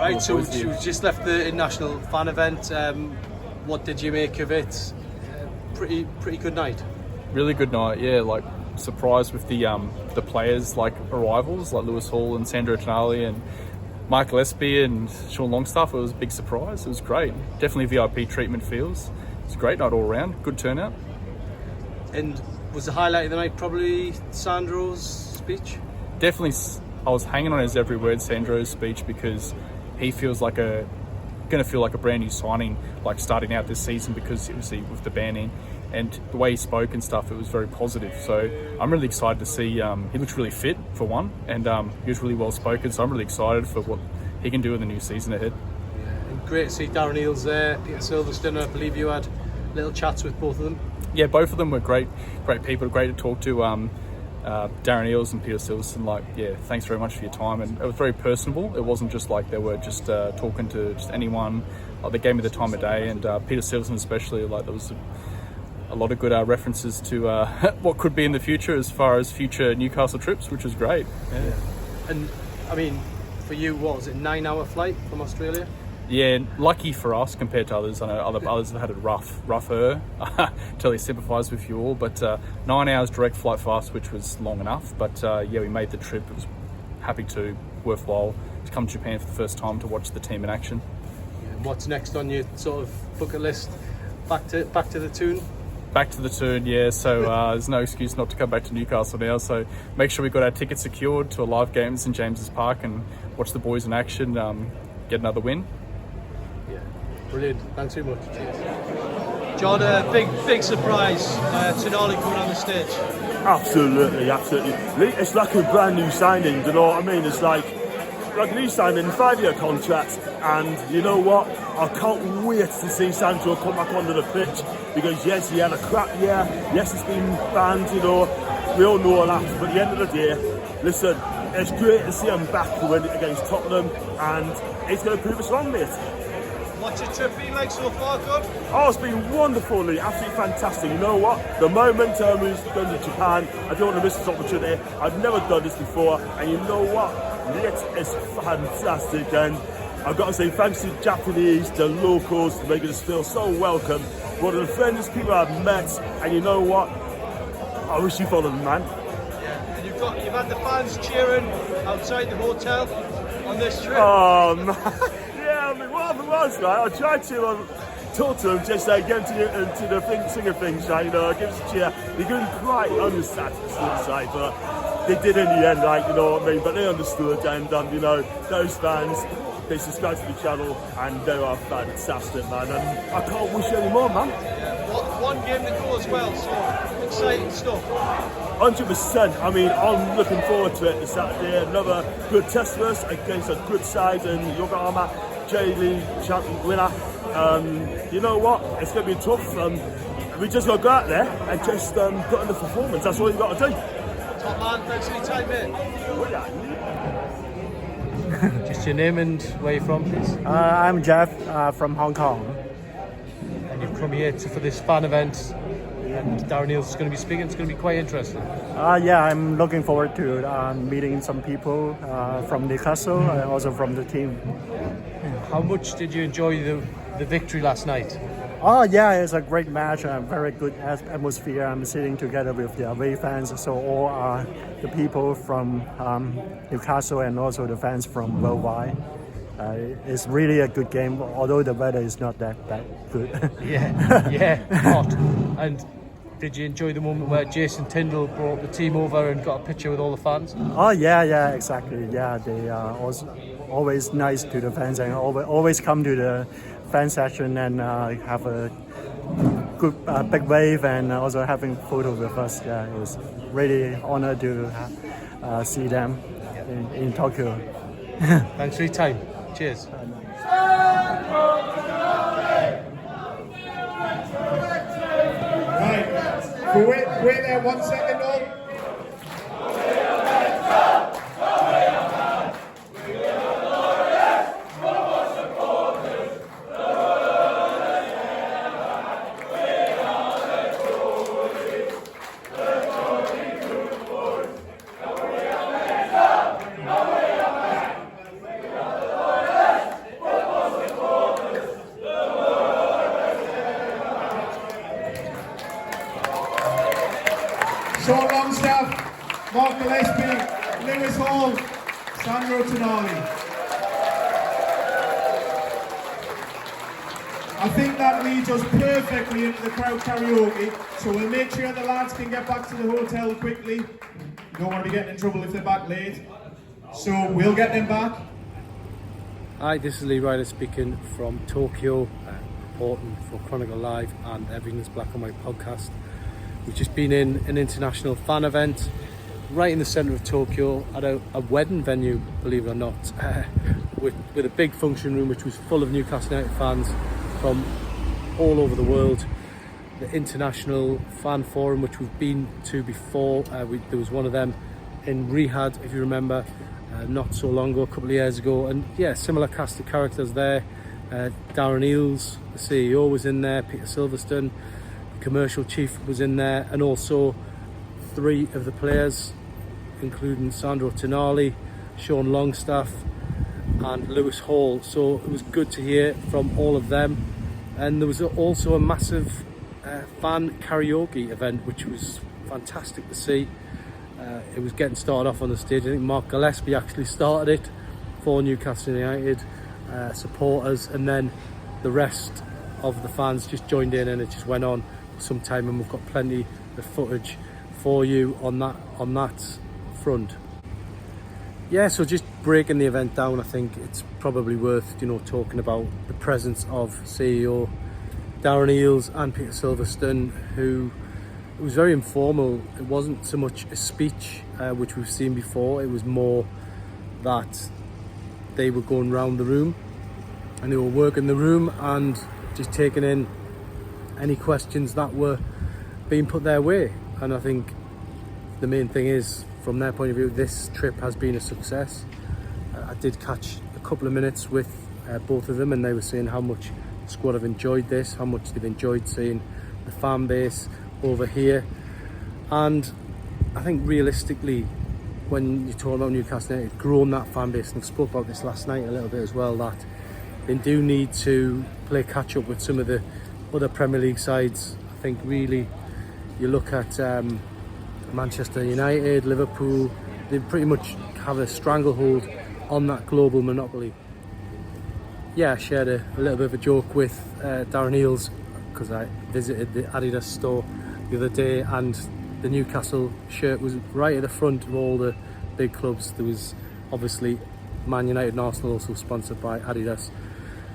Right, so you just left the international fan event. What did you make of it? Pretty good night. Really good night, yeah. Like surprised with the players like arrivals, like Lewis Hall and Sandro Tonali and Mark Gillespie and Sean Longstaff. It was a big surprise. It was great. Definitely VIP treatment feels. It's a great night all around. Good turnout. And was the highlight of the night probably Sandro's speech? Definitely, I was hanging on his every word, Sandro's speech, because he feels like going to feel like a brand new signing, like starting out this season, because obviously with the ban in, and the way he spoke and stuff, it was very positive. So I'm really excited to see. He looks really fit for one, and he was really well spoken. So I'm really excited for what he can do in the new season ahead. Yeah, and great to see Darren Eales there, Peter Silverstone. I believe you had little chats with both of them. Yeah, both of them were great people, great to talk to. Darren Eales and Peter Silverstone, like, yeah, thanks very much for your time. And it was very personable. It wasn't just like they were just talking to just anyone. Like, they gave me the time of day, and Peter Silverstone especially, like, there was a lot of good references to what could be in the future as far as future Newcastle trips, which was great. Yeah. And I mean, for you, what was it, 9-hour flight from Australia? Yeah, lucky for us compared to others. I know others have had it rougher. Totally sympathise with you all. But 9 hours direct flight for us, which was long enough. But yeah, we made the trip. It was worthwhile to come to Japan for the first time to watch the team in action. Yeah, and what's next on your sort of bucket list? Back to the Toon? Back to the Toon, yeah. So there's no excuse not to come back to Newcastle now. So make sure we got our tickets secured to a live games in James's Park and watch the boys in action, get another win. Yeah, brilliant. Thanks very much. Cheers. John, a big surprise. Tonali coming on the stage. Absolutely. It's like a brand new signing, you know what I mean? It's like a new signing, 5-year contract, and you know what? I can't wait to see Sandro come back onto the pitch, because yes, he had a crap year, yes, he's been banned, you know, we all know all that, but at the end of the day, listen, it's great to see him back to win against Tottenham, and it's going to prove us wrong, mate. What's your trip been like so far, good? Oh, it's been wonderful, Lee. Absolutely fantastic. You know what? The moment I was going to Japan, I don't want to miss this opportunity. I've never done this before, and you know what? It is fantastic, and I've got to say thanks to the Japanese, the locals, for making us feel so welcome. One of the friendliest people I've met, and you know what? I wish you followed them, man. Yeah, and you've had the fans cheering outside the hotel on this trip. Oh, man. Yeah, I mean, whatever it was, right? I tried to talk to them, just get into the swing of things, right? You know, give us a cheer. They couldn't quite understand the side, but they did in the end, like, you know what I mean? But they understood, and you know, those fans, they subscribe to the channel, and they are fantastic, man. And I can't wish any more, man. Yeah, one game to go as well, so exciting stuff. 100%. I mean, I'm looking forward to it this Saturday. Another good test for us against a good side in Yokohama, J-League champion winner. You know what? It's going to be tough. We just got to go out there and just put in the performance. That's all you've got to do. Top man, thanks for your time, mate. Oh, yeah. Just your name and where you're from, please. I'm Jeff from Hong Kong. And you've come here for this fan event, and Darren Eales is going to be speaking. It's going to be quite interesting. Yeah, I'm looking forward to meeting some people from Newcastle and also from the team. How much did you enjoy the victory last night? Oh yeah, it's a great match, a very good atmosphere. I'm sitting together with the away fans, so all the people from Newcastle and also the fans from worldwide. It's really a good game, although the weather is not that good. yeah, hot. And did you enjoy the moment where Jason Tyndall brought the team over and got a picture with all the fans? Oh yeah, exactly. Yeah, they are also always nice to the fans and always come to the fan section and have a good big wave and also having photo with us. Yeah, it was really honored to see them in Tokyo. Thanks for your time. Cheers. Wait there 1 second, all. Mark Gillespie, Lewis Hall, Sandro Tonali. I think that leads us perfectly into the crowd karaoke, so we'll make sure the lads can get back to the hotel quickly. Don't want to be getting in trouble if they're back late. So we'll get them back. Hi, this is Lee Ryder speaking from Tokyo, reporting for Chronicle Live and Everything's Black and White podcast. We've just been in an international fan event right in the centre of Tokyo at a wedding venue, believe it or not, with a big function room which was full of Newcastle United fans from all over the world. The International Fan Forum, which we've been to before, there was one of them in Riyadh, if you remember, not so long ago, a couple of years ago, and yeah, similar cast of characters there. Darren Eales, the CEO, was in there, Peter Silverstone, the commercial chief, was in there, and also 3 of the players, including Sandro Tonali, Sean Longstaff and Lewis Hall. So it was good to hear from all of them, and there was also a massive fan karaoke event which was fantastic to see. It was getting started off on the stage. I think Mark Gillespie actually started it for Newcastle United supporters, and then the rest of the fans just joined in, and it just went on for some time, and we've got plenty of footage for you on that front. Yeah, so just breaking the event down, I think it's probably worth talking about the presence of CEO Darren Eales and Peter Silverstone, who, it was very informal. It wasn't so much a speech, which we've seen before. It was more that they were going round the room and they were working the room and just taking in any questions that were being put their way. And I think the main thing is, from their point of view, this trip has been a success. I did catch a couple of minutes with both of them, and they were saying how much the squad have enjoyed this, how much they've enjoyed seeing the fan base over here. And I think realistically, when you talk about Newcastle United, grown that fan base, and I spoke about this last night a little bit as well, that they do need to play catch up with some of the other Premier League sides. I think really, you look at Manchester United, Liverpool, they pretty much have a stranglehold on that global monopoly. Yeah, I shared a little bit of a joke with Darren Eales, because I visited the Adidas store the other day, and the Newcastle shirt was right at the front of all the big clubs. There was obviously Man United and Arsenal also sponsored by Adidas,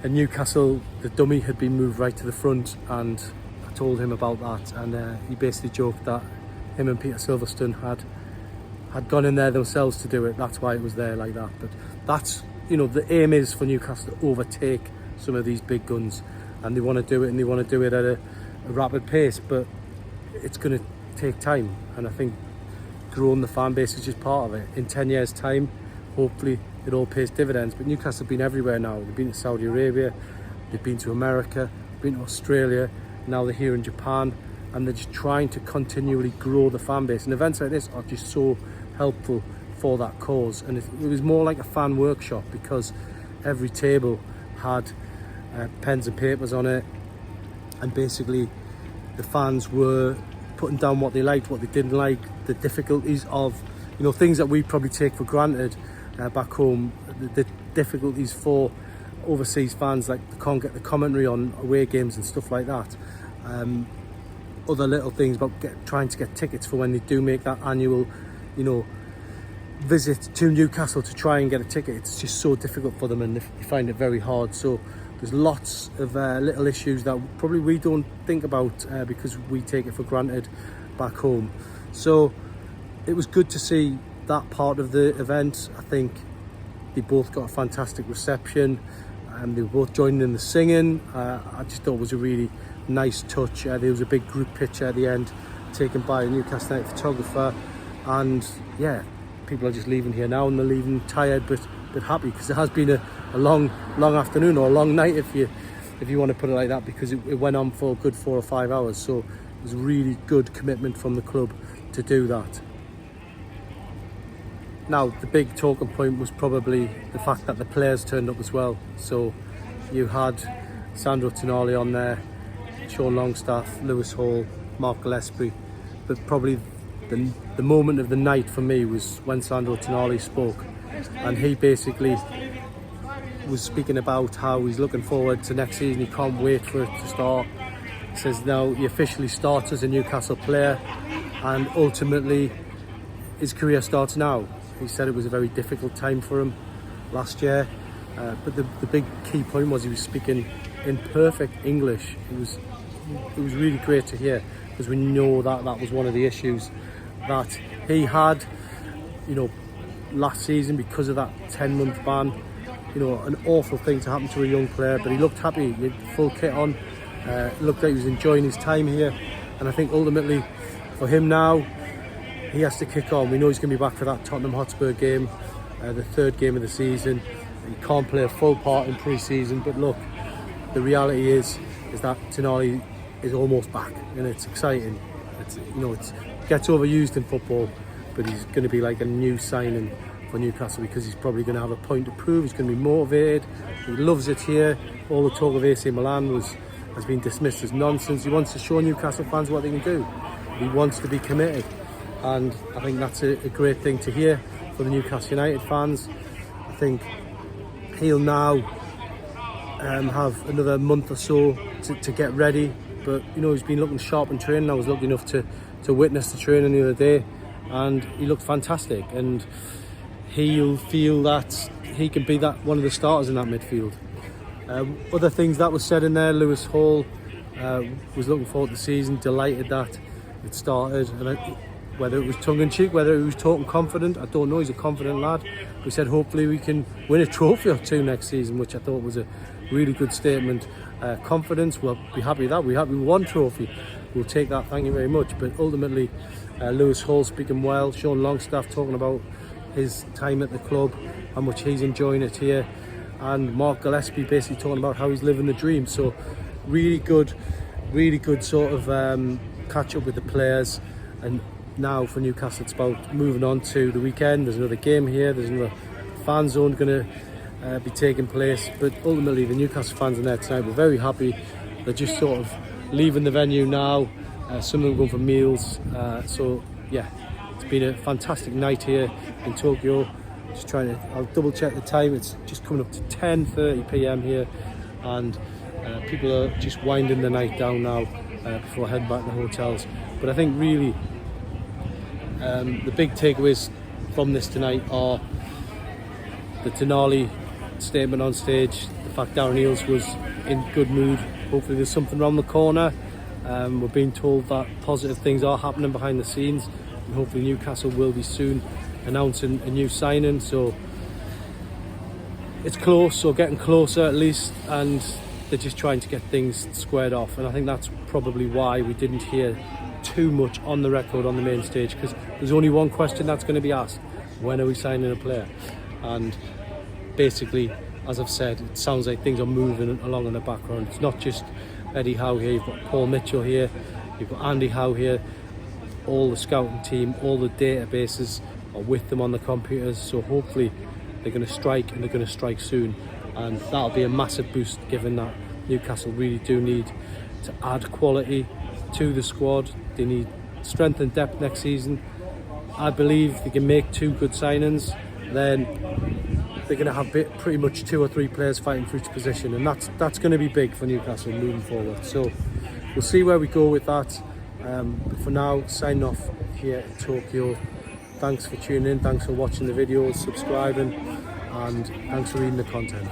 and Newcastle, the dummy, had been moved right to the front, and I told him about that, and he basically joked that him and Peter Silverstone had gone in there themselves to do it. That's why it was there like that. But that's, the aim is for Newcastle to overtake some of these big guns, and they want to do it, and they want to do it at a rapid pace, but it's going to take time, and I think growing the fan base is just part of it. In 10 years time, hopefully it all pays dividends. But Newcastle have been everywhere now. They've been to Saudi Arabia, they've been to America, been to Australia, now they're here in Japan, and they're just trying to continually grow the fan base, and events like this are just so helpful for that cause. And it was more like a fan workshop, because every table had pens and papers on it, and basically the fans were putting down what they liked, what they didn't like, the difficulties of things that we probably take for granted back home, the difficulties for overseas fans, like they can't get the commentary on away games and stuff like that. Other little things about trying to get tickets for when they do make that annual visit to Newcastle to try and get a ticket. It's just so difficult for them, and they find it very hard. So there's lots of little issues that probably we don't think about because we take it for granted back home. So it was good to see that part of the event. I think they both got a fantastic reception, and they were both joining in the singing. I just thought it was a really nice touch. There was a big group picture at the end taken by a Newcastle United photographer, and yeah, people are just leaving here now, and they're leaving tired but happy, because it has been a long afternoon, or a long night if you want to put it like that, because it went on for a good 4 or 5 hours. So it was a really good commitment from the club to do that. Now, the big talking point was probably the fact that the players turned up as well. So you had Sandro Tonali on there, Sean Longstaff, Lewis Hall, Mark Gillespie, but probably the moment of the night for me was when Sandro Tonali spoke, and he basically was speaking about how he's looking forward to next season. He can't wait for it to start. He says now he officially starts as a Newcastle player, and ultimately his career starts now. He said it was a very difficult time for him last year, but the big key point was he was speaking in perfect English. It was really great to hear, because we know that was one of the issues that he had, you know, last season because of that 10-month ban. You know, an awful thing to happen to a young player, but he looked happy. He had full kit on. Looked like he was enjoying his time here, and I think ultimately for him now, he has to kick on. We know he's going to be back for that Tottenham Hotspur game, the third game of the season. He can't play a full part in pre-season, but look, the reality is that Tonali is almost back, and it's exciting. It's gets overused in football, but he's going to be like a new signing for Newcastle, because he's probably going to have a point to prove. He's going to be motivated. He loves it here. All the talk of AC Milan has been dismissed as nonsense. He wants to show Newcastle fans what they can do. He wants to be committed, and I think that's a great thing to hear for the Newcastle United fans. I think he'll now have another month or so to get ready, but you know, he's been looking sharp in training. I was lucky enough to witness the training the other day, and he looked fantastic, and he'll feel that he can be that one of the starters in that midfield. Other things that was said in there, Lewis Hall was looking forward to the season, delighted that it started, and whether it was tongue-in-cheek, whether he was talking confident, I don't know. He's a confident lad. We said hopefully we can win a trophy or two next season, which I thought was a really good statement. Confidence, we'll be happy with that. We're happy with one trophy, we'll take that, thank you very much. But ultimately, Lewis Hall speaking well, Sean Longstaff talking about his time at the club, how much he's enjoying it here, and Mark Gillespie basically talking about how he's living the dream. So really good sort of catch up with the players. And now for Newcastle, it's about moving on to the weekend. There's another game here, there's another fan zone going to be taking place, but ultimately the Newcastle fans in there tonight were very happy. They're just sort of leaving the venue now, some of them going for meals, so yeah, it's been a fantastic night here in Tokyo. Just I'll double check the time, it's just coming up to 10:30 p.m. here, and people are just winding the night down now before heading back to the hotels. But I think really the big takeaways from this tonight are the Tonali statement on stage, the fact Darren Eales was in good mood. Hopefully there's something around the corner. We're being told that positive things are happening behind the scenes, and hopefully Newcastle will be soon announcing a new signing, so it's close, or getting closer at least, and they're just trying to get things squared off. And I think that's probably why we didn't hear too much on the record on the main stage, because there's only one question that's going to be asked: when are we signing a player? And basically, as I've said, it sounds like things are moving along in the background. It's not just Eddie Howe here, you've got Paul Mitchell here, you've got Andy Howe here, all the scouting team, all the databases are with them on the computers, so hopefully they're going to strike, and they're going to strike soon, and that'll be a massive boost, given that Newcastle really do need to add quality to the squad. They need strength and depth next season. I believe they can make two good signings, then they're going to have pretty much 2 or 3 players fighting for each position, and that's going to be big for Newcastle moving forward. So we'll see where we go with that. But for now, signing off here in Tokyo. Thanks for tuning in, thanks for watching the videos, subscribing, and thanks for reading the content.